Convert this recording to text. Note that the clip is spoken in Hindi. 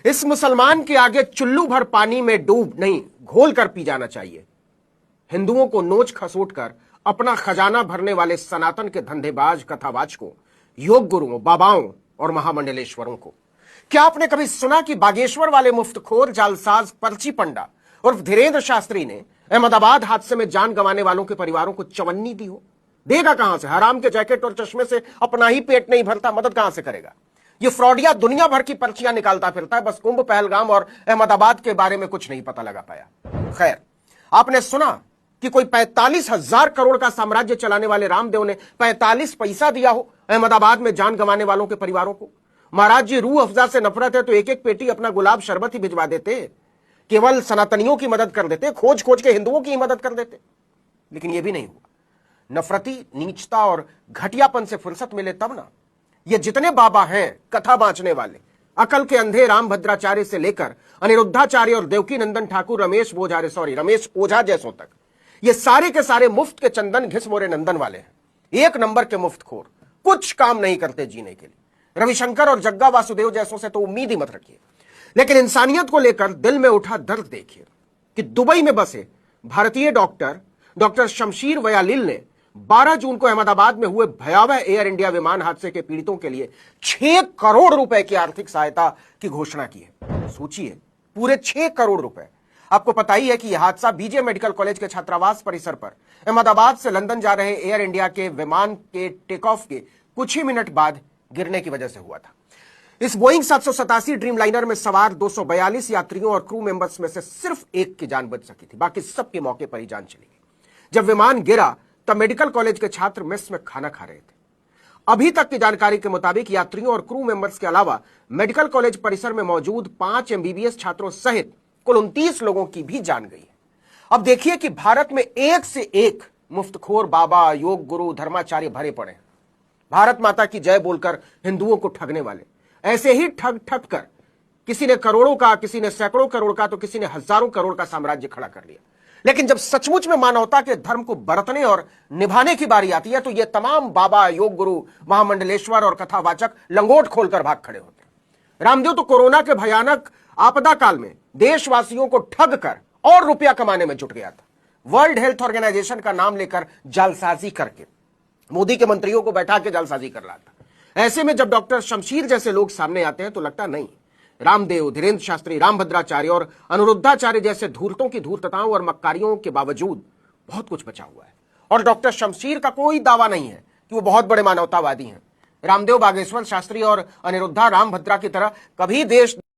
इस मुसलमान के आगे चुल्लू भर पानी में डूब नहीं, घोल कर पी जाना चाहिए। हिंदुओं को नोच खसोट कर अपना खजाना भरने वाले सनातन के धंधेबाज कथावाचकों, योग गुरुओं, बाबाओं और महामंडलेश्वरों को क्या आपने कभी सुना कि बागेश्वर वाले मुफ्तखोर जालसाज पर्ची पंडा उर्फ धीरेन्द्र शास्त्री ने अहमदाबाद हादसे में जान गंवाने वालों के परिवारों को चवन्नी दी हो? देगा कहां से? हराम के जैकेट और चश्मे से अपना ही पेट नहीं भरता, मदद कहां से करेगा? ये फ्रॉडिया दुनिया भर की पर्चियां निकालता फिरता है, बस कुंभ, पहलगाम और अहमदाबाद के बारे में कुछ नहीं पता लगा पाया। खैर, आपने सुना कि कोई 45,000 करोड़ का साम्राज्य चलाने वाले रामदेव ने 45 पैसा दिया हो अहमदाबाद में जान गंवाने वालों के परिवारों को? महाराज जी, रूह अफजा से नफरत है तो एक एक पेटी अपना गुलाब शरबत ही भिजवा देते, केवल सनातनियों की मदद कर देते, खोज खोज के हिंदुओं की ही मदद कर देते। लेकिन यह भी नहीं हुआ। नफरती, नीचता और घटियापन से फुर्सत मिले तब ना। ये जितने बाबा हैं कथा बांचने वाले, अकल के अंधे रामभद्राचार्य से लेकर अनिरुद्धाचार्य और देवकी नंदन ठाकुर, रमेश ओझा जैसों तक, ये सारे के सारे मुफ्त के चंदन घिस मोरे नंदन वाले हैं। एक नंबर के मुफ्तखोर, कुछ काम नहीं करते जीने के लिए। रविशंकर और जग्गा वासुदेव जैसों से तो उम्मीद ही मत रखिए। लेकिन इंसानियत को लेकर दिल में उठा दर्द देखिए कि दुबई में बसे भारतीय डॉक्टर शमशीर वयालिल ने 12 जून को अहमदाबाद में हुए भयावह एयर इंडिया विमान हादसे के पीड़ितों के लिए 6 करोड़ रुपए की आर्थिक सहायता की घोषणा की है। सोचिए, पूरे 6 करोड़ रुपए। आपको पता ही है कि यह हादसा बीजे मेडिकल कॉलेज के छात्रावास परिसर पर अहमदाबाद से लंदन जा रहे एयर इंडिया के विमान के टेक ऑफ के कुछ ही मिनट बाद गिरने की वजह से हुआ था। इस बोइंग 787 ड्रीमलाइनर में सवार 242 यात्रियों और क्रू मेंबर्स में से सिर्फ एक की जान बच सकी थी, बाकी सबके मौके पर ही जान चली गई। जब विमान गिरा तब मेडिकल कॉलेज के छात्र मेस में खाना खा रहे थे। अभी तक की जानकारी के मुताबिक यात्रियों और क्रू मेंबर्स के अलावा मेडिकल कॉलेज परिसर में मौजूद 5 MBBS छात्रों सहित कुल 29 लोगों की भी जान गई है। अब देखिए कि भारत में एक से एक मुफ्तखोर बाबा, योग गुरु, धर्माचार्य भरे पड़े हैं। भारत माता की जय बोलकर हिंदुओं को ठगने वाले, ऐसे ही ठग ठग कर किसी ने करोड़ों का, किसी ने सैकड़ों करोड़ का, तो किसी ने हजारों करोड़ का साम्राज्य खड़ा कर लिया। लेकिन जब सचमुच में मानवता के धर्म को बरतने और निभाने की बारी आती है तो ये तमाम बाबा, योग गुरु, महामंडलेश्वर और कथावाचक लंगोट खोलकर भाग खड़े होते हैं। रामदेव तो कोरोना के भयानक आपदा काल में देशवासियों को ठग कर और रुपया कमाने में जुट गया था। वर्ल्ड हेल्थ ऑर्गेनाइजेशन का नाम लेकर जालसाजी करके मोदी के मंत्रियों को बैठा के जालसाजी कर रहा था। ऐसे में जब डॉक्टर शमशीर जैसे लोग सामने आते हैं तो लगता नहीं, रामदेव, धीरेन्द्र शास्त्री, रामभद्राचार्य और अनिरुद्धाचार्य जैसे धूर्तों की धूर्तताओं और मक्कारियों के बावजूद बहुत कुछ बचा हुआ है। और डॉक्टर शमशीर का कोई दावा नहीं है कि वो बहुत बड़े मानवतावादी हैं। रामदेव, बागेश्वर शास्त्री और अनिरुद्धा रामभद्रा की तरह कभी देश